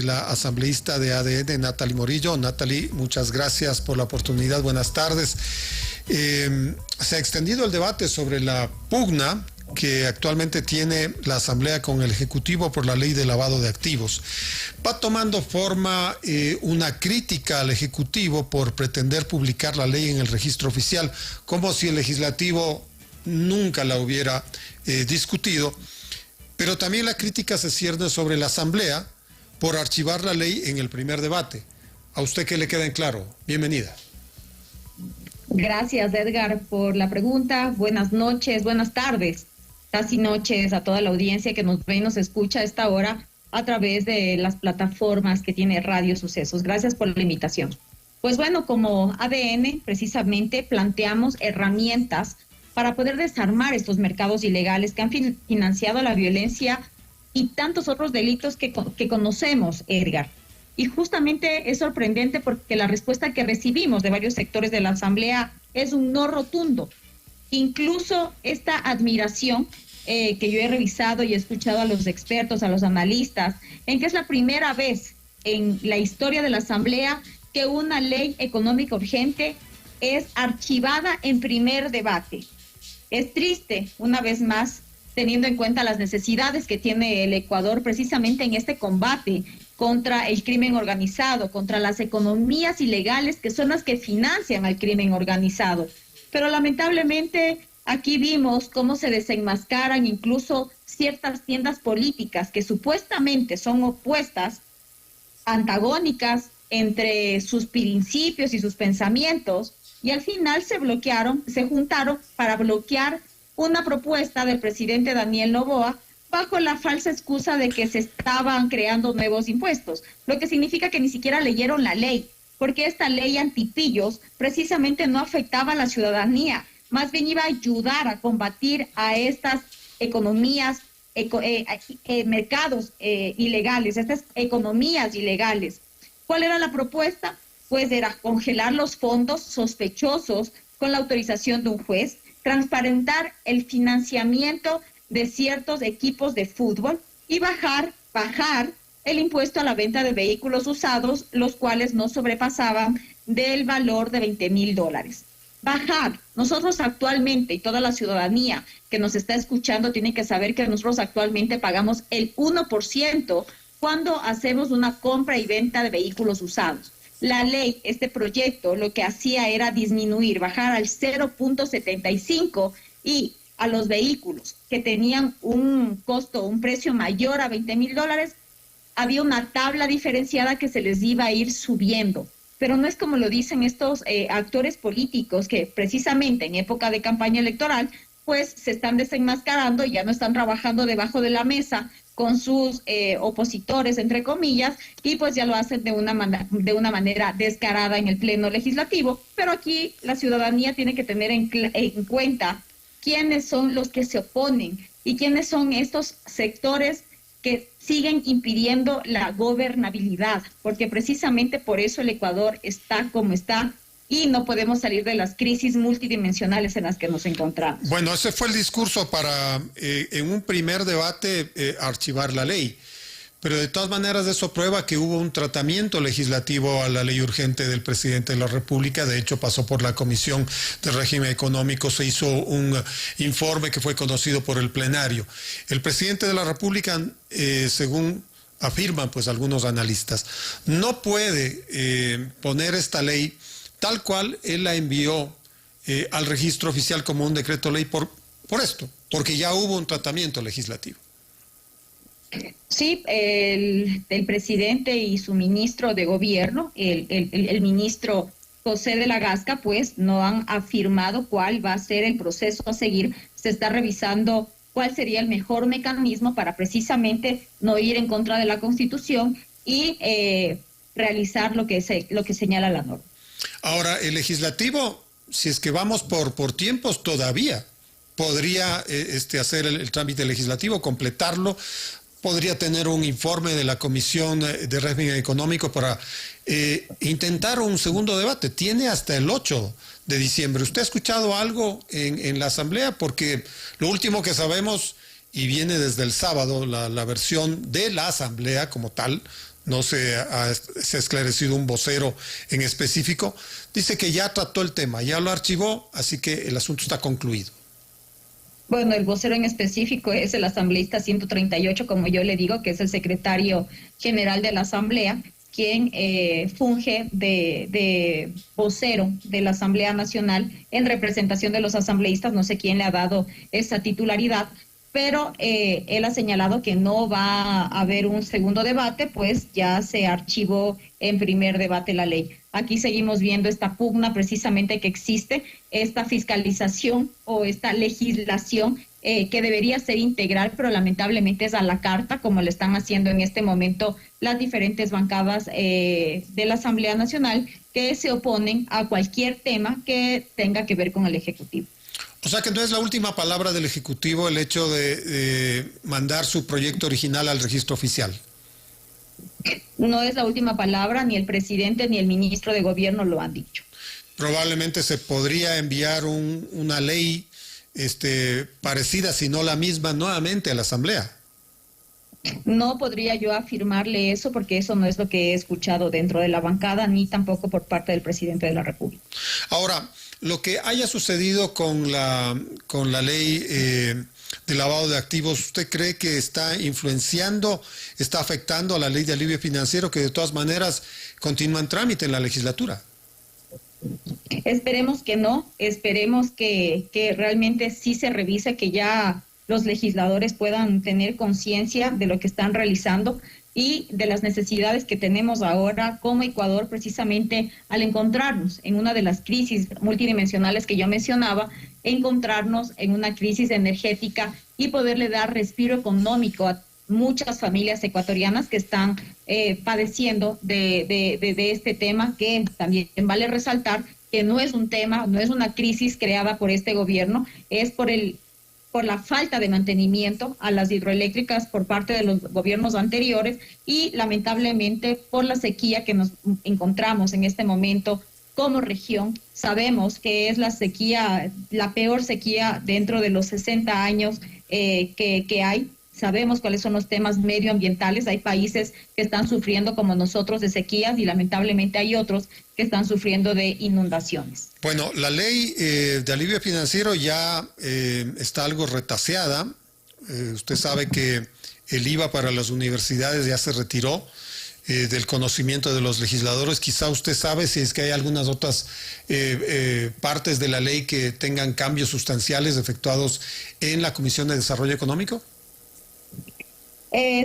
la asambleísta de ADN, Natalie Morillo. Natalie, muchas gracias por la oportunidad. Buenas tardes. Se ha extendido el debate sobre la pugna que actualmente tiene la Asamblea con el Ejecutivo por la ley de lavado de activos. Va tomando forma una crítica al Ejecutivo por pretender publicar la ley en el registro oficial, como si el Legislativo nunca la hubiera discutido. Pero también la crítica se cierne sobre la Asamblea por archivar la ley en el primer debate. ¿A usted qué le queda en claro? Bienvenida. Gracias, Edgar, por la pregunta. Buenas noches, buenas tardes, casi noches a toda la audiencia que nos ve y nos escucha a esta hora a través de las plataformas que tiene Radio Sucesos. Gracias por la invitación. Pues bueno, como ADN, precisamente planteamos herramientas para poder desarmar estos mercados ilegales que han financiado la violencia y tantos otros delitos que conocemos, Edgar. Y justamente es sorprendente porque la respuesta que recibimos de varios sectores de la Asamblea es un no rotundo. Incluso esta admiración que yo he revisado y he escuchado a los expertos, a los analistas, en que es la primera vez en la historia de la Asamblea que una ley económica urgente es archivada en primer debate. Es triste, una vez más, teniendo en cuenta las necesidades que tiene el Ecuador precisamente en este combate contra el crimen organizado, contra las economías ilegales que son las que financian al crimen organizado. Pero lamentablemente aquí vimos cómo se desenmascaran incluso ciertas tiendas políticas que supuestamente son opuestas, antagónicas entre sus principios y sus pensamientos, y al final se juntaron para bloquear una propuesta del presidente Daniel Noboa bajo la falsa excusa de que se estaban creando nuevos impuestos, lo que significa que ni siquiera leyeron la ley, porque esta ley antipillos precisamente no afectaba a la ciudadanía, más bien iba a ayudar a combatir a estas economías, mercados ilegales, estas economías ilegales. ¿Cuál era la propuesta? Pues era congelar los fondos sospechosos con la autorización de un juez, transparentar el financiamiento de ciertos equipos de fútbol y bajar el impuesto a la venta de vehículos usados, los cuales no sobrepasaban del valor de $20,000. Bajar. Nosotros actualmente, y toda la ciudadanía que nos está escuchando tiene que saber que nosotros actualmente pagamos el 1% cuando hacemos una compra y venta de vehículos usados. La ley, este proyecto, lo que hacía era disminuir, bajar al 0.75 y a los vehículos que tenían un costo, un precio mayor a $20,000, había una tabla diferenciada que se les iba a ir subiendo. Pero no es como lo dicen estos actores políticos que precisamente en época de campaña electoral, pues se están desenmascarando y ya no están trabajando debajo de la mesa con sus opositores, entre comillas, y pues ya lo hacen de una manera descarada en el pleno legislativo. Pero aquí la ciudadanía tiene que tener en cuenta quiénes son los que se oponen y quiénes son estos sectores que siguen impidiendo la gobernabilidad, porque precisamente por eso el Ecuador está como está y no podemos salir de las crisis multidimensionales en las que nos encontramos. Bueno, ese fue el discurso para, en un primer debate, archivar la ley. Pero de todas maneras eso prueba que hubo un tratamiento legislativo a la ley urgente del presidente de la República. De hecho, pasó por la Comisión de Régimen Económico, se hizo un informe que fue conocido por el plenario. El presidente de la República, según afirman pues algunos analistas, no puede poner esta ley tal cual él la envió al registro oficial como un decreto ley por esto, porque ya hubo un tratamiento legislativo. Sí, el presidente y su ministro de gobierno, el ministro José de la Gasca, pues no han afirmado cuál va a ser el proceso a seguir. Se está revisando cuál sería el mejor mecanismo para precisamente no ir en contra de la Constitución y realizar lo que señala la norma. Ahora, el legislativo, si es que vamos por tiempos, todavía podría hacer el trámite legislativo, completarlo. Podría tener un informe de la Comisión de Régimen Económico para intentar un segundo debate. Tiene hasta el 8 de diciembre. ¿Usted ha escuchado algo en la Asamblea? Porque lo último que sabemos, y viene desde el sábado, la versión de la Asamblea como tal, no se ha esclarecido un vocero en específico, dice que ya trató el tema, ya lo archivó, así que el asunto está concluido. Bueno, el vocero en específico es el asambleísta 138, como yo le digo, que es el secretario general de la Asamblea, quien funge de vocero de la Asamblea Nacional en representación de los asambleístas. No sé quién le ha dado esa titularidad, pero él ha señalado que no va a haber un segundo debate, pues ya se archivó en primer debate la ley. Aquí seguimos viendo esta pugna precisamente que existe, esta fiscalización o esta legislación que debería ser integral, pero lamentablemente es a la carta, como lo están haciendo en este momento las diferentes bancadas de la Asamblea Nacional, que se oponen a cualquier tema que tenga que ver con el Ejecutivo. O sea que no es la última palabra del Ejecutivo el hecho de mandar su proyecto original al registro oficial. No es la última palabra, ni el presidente ni el ministro de Gobierno lo han dicho. Probablemente se podría enviar una ley parecida, si no la misma, nuevamente a la Asamblea. No podría yo afirmarle eso porque eso no es lo que he escuchado dentro de la bancada, ni tampoco por parte del presidente de la República. Ahora, lo que haya sucedido con la ley de lavado de activos, ¿usted cree que está influenciando, está afectando a la ley de alivio financiero, que de todas maneras continúa en trámite en la legislatura? Esperemos que no, esperemos que realmente sí se revise, que ya los legisladores puedan tener conciencia de lo que están realizando y de las necesidades que tenemos ahora como Ecuador, precisamente al encontrarnos en una de las crisis multidimensionales que yo mencionaba, encontrarnos en una crisis energética y poderle dar respiro económico a muchas familias ecuatorianas que están padeciendo de este tema, que también vale resaltar que no es un tema, no es una crisis creada por este gobierno, es por la falta de mantenimiento a las hidroeléctricas por parte de los gobiernos anteriores y lamentablemente por la sequía que nos encontramos en este momento como región. Sabemos que es la sequía, la peor sequía dentro de los 60 años que hay. Sabemos cuáles son los temas medioambientales. Hay países que están sufriendo como nosotros de sequías y lamentablemente hay otros que están sufriendo de inundaciones. Bueno, la ley de alivio financiero ya está algo retaseada. Usted sabe que el IVA para las universidades ya se retiró del conocimiento de los legisladores. Quizá usted sabe si es que hay algunas otras partes de la ley que tengan cambios sustanciales efectuados en la Comisión de Desarrollo Económico.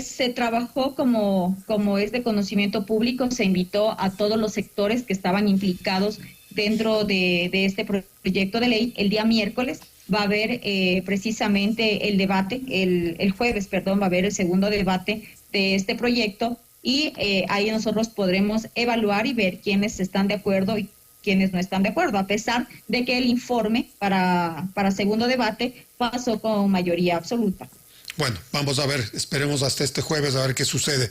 Se trabajó como es de conocimiento público, se invitó a todos los sectores que estaban implicados dentro de este proyecto de ley. El día miércoles va a haber precisamente el debate, el jueves, perdón, va a haber el segundo debate de este proyecto y ahí nosotros podremos evaluar y ver quiénes están de acuerdo y quiénes no están de acuerdo, a pesar de que el informe para segundo debate pasó con mayoría absoluta. Bueno, vamos a ver, esperemos hasta este jueves a ver qué sucede.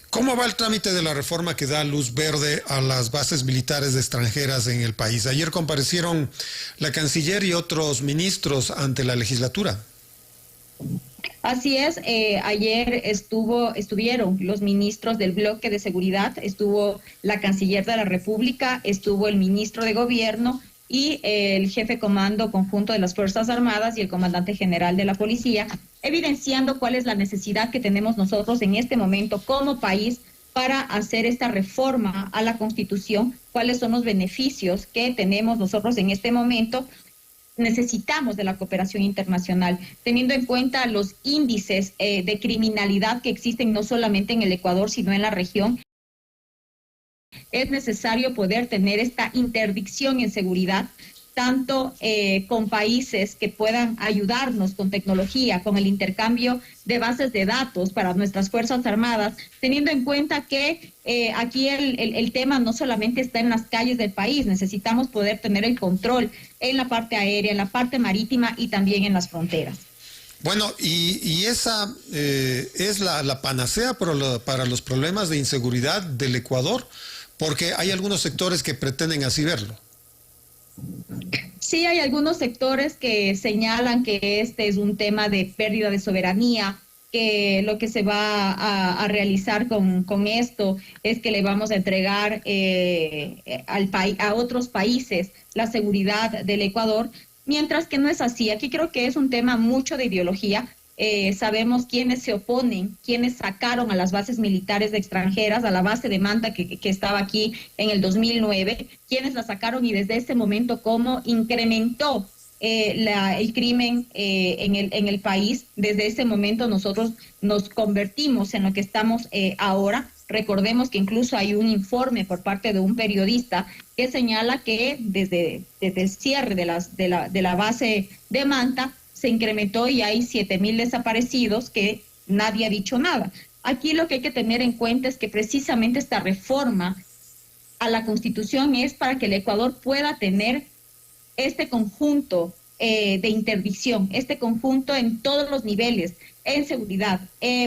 ¿Cómo va el trámite de la reforma que da luz verde a las bases militares extranjeras en el país? Ayer comparecieron la canciller y otros ministros ante la legislatura. Así es, ayer estuvieron los ministros del bloque de seguridad, estuvo la canciller de la República, estuvo el ministro de Gobierno y el jefe comando conjunto de las Fuerzas Armadas y el comandante general de la policía, evidenciando cuál es la necesidad que tenemos nosotros en este momento como país para hacer esta reforma a la Constitución, cuáles son los beneficios que tenemos nosotros en este momento. Necesitamos de la cooperación internacional, teniendo en cuenta los índices de criminalidad que existen no solamente en el Ecuador, sino en la región. Es necesario poder tener esta interdicción en seguridad, tanto con países que puedan ayudarnos con tecnología, con el intercambio de bases de datos para nuestras Fuerzas Armadas, teniendo en cuenta que aquí el tema no solamente está en las calles del país, necesitamos poder tener el control en la parte aérea, en la parte marítima y también en las fronteras. Bueno, y esa es la panacea para los problemas de inseguridad del Ecuador, porque hay algunos sectores que pretenden así verlo. Sí, hay algunos sectores que señalan que este es un tema de pérdida de soberanía, que lo que se va a realizar con esto es que le vamos a entregar a otros países la seguridad del Ecuador, mientras que no es así. Aquí creo que es un tema mucho de ideología. Sabemos quiénes se oponen, quiénes sacaron a las bases militares extranjeras, a la base de Manta que estaba aquí en el 2009, quiénes la sacaron y desde ese momento cómo incrementó el crimen en el país. Desde ese momento nosotros nos convertimos en lo que estamos ahora. Recordemos que incluso hay un informe por parte de un periodista que señala que desde el cierre de la base de Manta se incrementó y hay 7,000 desaparecidos que nadie ha dicho nada. Aquí lo que hay que tener en cuenta es que precisamente esta reforma a la Constitución es para que el Ecuador pueda tener este conjunto de interdicción, este conjunto en todos los niveles, en seguridad,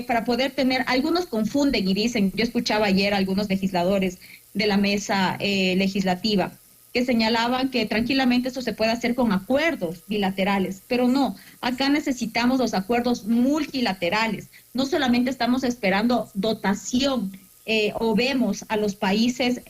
para poder tener, algunos confunden y dicen, yo escuchaba ayer a algunos legisladores de la mesa legislativa, que señalaban que tranquilamente esto se puede hacer con acuerdos bilaterales, pero no, acá necesitamos los acuerdos multilaterales, no solamente estamos esperando dotación o vemos a los países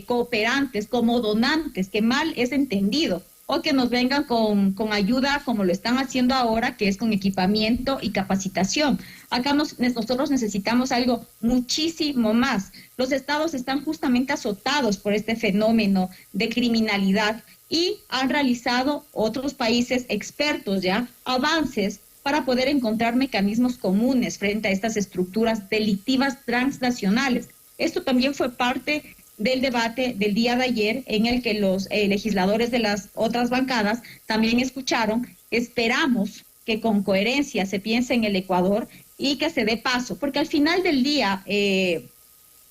cooperantes como donantes, que mal es entendido, o que nos vengan con ayuda como lo están haciendo ahora, que es con equipamiento y capacitación. Acá nosotros necesitamos algo muchísimo más. Los estados están justamente azotados por este fenómeno de criminalidad y han realizado otros países expertos ya avances para poder encontrar mecanismos comunes frente a estas estructuras delictivas transnacionales. Esto también fue parte del debate del día de ayer, en el que los legisladores de las otras bancadas también escucharon. Esperamos que con coherencia se piense en el Ecuador y que se dé paso, porque al final del día,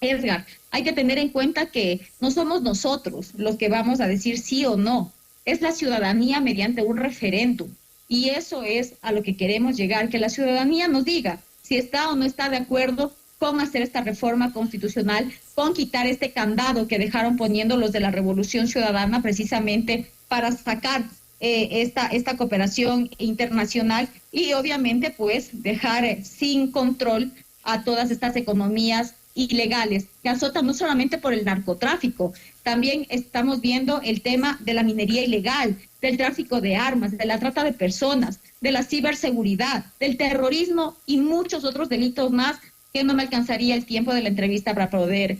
Edgar, hay que tener en cuenta que no somos nosotros los que vamos a decir sí o no, es la ciudadanía mediante un referéndum, y eso es a lo que queremos llegar, que la ciudadanía nos diga si está o no está de acuerdo con hacer esta reforma constitucional, con quitar este candado que dejaron poniendo los de la Revolución Ciudadana precisamente para sacar esta cooperación internacional y obviamente pues dejar sin control a todas estas economías ilegales que azotan no solamente por el narcotráfico, también estamos viendo el tema de la minería ilegal, del tráfico de armas, de la trata de personas, de la ciberseguridad, del terrorismo y muchos otros delitos más que no me alcanzaría el tiempo de la entrevista para poder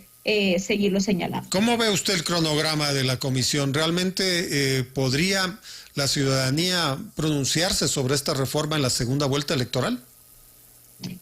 seguirlo señalando. ¿Cómo ve usted el cronograma de la comisión? ¿Realmente podría la ciudadanía pronunciarse sobre esta reforma en la segunda vuelta electoral?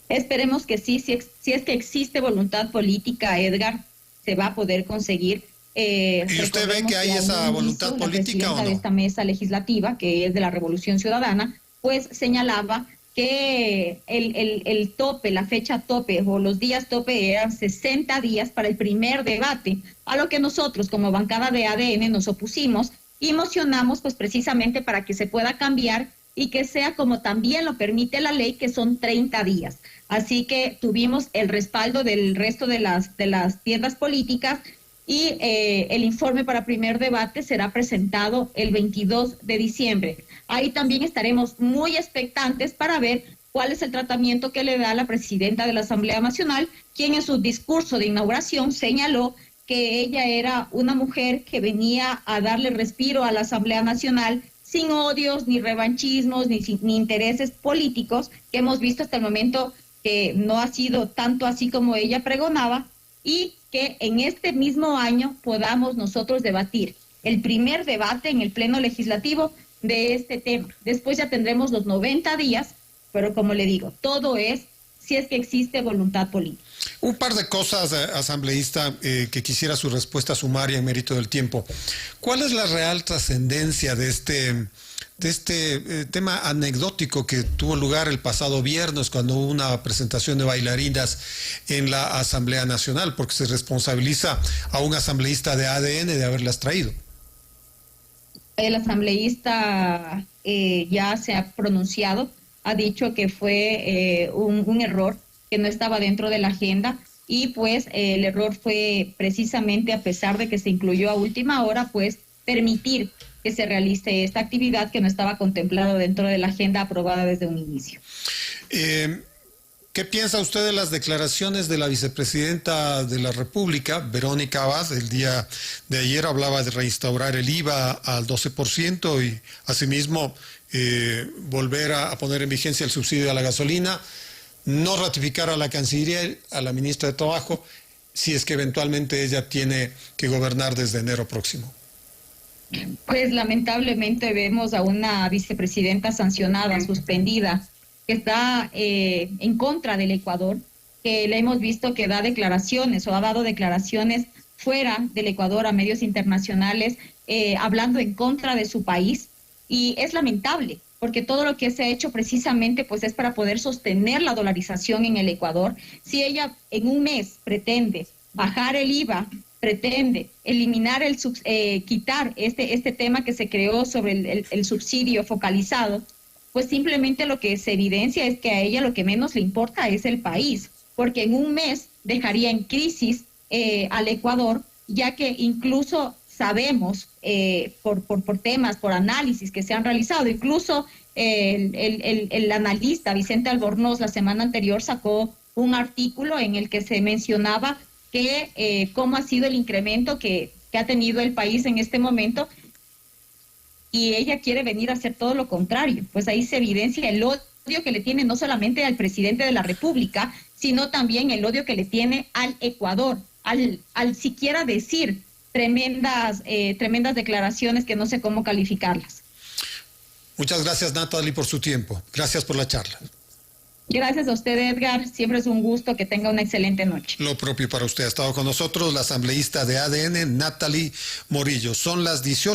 Esperemos que sí, si es que existe voluntad política, Edgar, se va a poder conseguir. ¿Y usted ve que hay esa voluntad política o no? La presidenta de esta mesa legislativa, que es de la Revolución Ciudadana, pues señalaba que el tope, la fecha tope o los días tope eran 60 días para el primer debate, a lo que nosotros como bancada de ADN nos opusimos y mocionamos pues precisamente para que se pueda cambiar y que sea como también lo permite la ley, que son 30 días. Así que tuvimos el respaldo del resto de las tiendas políticas y el informe para primer debate será presentado el 22 de diciembre. Ahí también estaremos muy expectantes para ver cuál es el tratamiento que le da la presidenta de la Asamblea Nacional, quien en su discurso de inauguración señaló que ella era una mujer que venía a darle respiro a la Asamblea Nacional sin odios, ni revanchismos, ni intereses políticos, que hemos visto hasta el momento que no ha sido tanto así como ella pregonaba, y que en este mismo año podamos nosotros debatir el primer debate en el Pleno Legislativo de este tema. Después ya tendremos los 90 días, pero como le digo, todo es si es que existe voluntad política. Un par de cosas, asambleísta, que quisiera su respuesta sumaria en mérito del tiempo. ¿Cuál es la real trascendencia de este tema anecdótico que tuvo lugar el pasado viernes cuando hubo una presentación de bailarinas en la Asamblea Nacional? Porque se responsabiliza a un asambleísta de ADN de haberlas traído. El asambleísta ya se ha pronunciado, ha dicho que fue un error, que no estaba dentro de la agenda, y pues el error fue precisamente, a pesar de que se incluyó a última hora, pues permitir que se realice esta actividad que no estaba contemplada dentro de la agenda aprobada desde un inicio. ¿Qué piensa usted de las declaraciones de la vicepresidenta de la República, Verónica Abad? El día de ayer hablaba de reinstaurar el IVA al 12% y asimismo volver a poner en vigencia el subsidio a la gasolina, no ratificar a la canciller, a la ministra de Trabajo, si es que eventualmente ella tiene que gobernar desde enero próximo. Pues lamentablemente vemos a una vicepresidenta sancionada, suspendida, que está en contra del Ecuador, que le hemos visto que da declaraciones o ha dado declaraciones fuera del Ecuador a medios internacionales, hablando en contra de su país. Y es lamentable, porque todo lo que se ha hecho precisamente pues es para poder sostener la dolarización en el Ecuador. Si ella en un mes pretende bajar el IVA, pretende eliminar quitar este tema que se creó sobre el subsidio focalizado, pues simplemente lo que se evidencia es que a ella lo que menos le importa es el país, porque en un mes dejaría en crisis al Ecuador, ya que incluso sabemos por temas, por análisis que se han realizado, incluso el analista Vicente Albornoz la semana anterior sacó un artículo en el que se mencionaba que cómo ha sido el incremento que ha tenido el país en este momento, y ella quiere venir a hacer todo lo contrario. Pues ahí se evidencia el odio que le tiene no solamente al presidente de la República, sino también el odio que le tiene al Ecuador, al siquiera decir tremendas declaraciones que no sé cómo calificarlas. Muchas gracias, Natalie, por su tiempo. Gracias por la charla. Gracias a usted, Edgar. Siempre es un gusto. Que tenga una excelente noche. Lo propio para usted. Ha estado con nosotros la asambleísta de ADN, Natalie Morillo. Son las 18.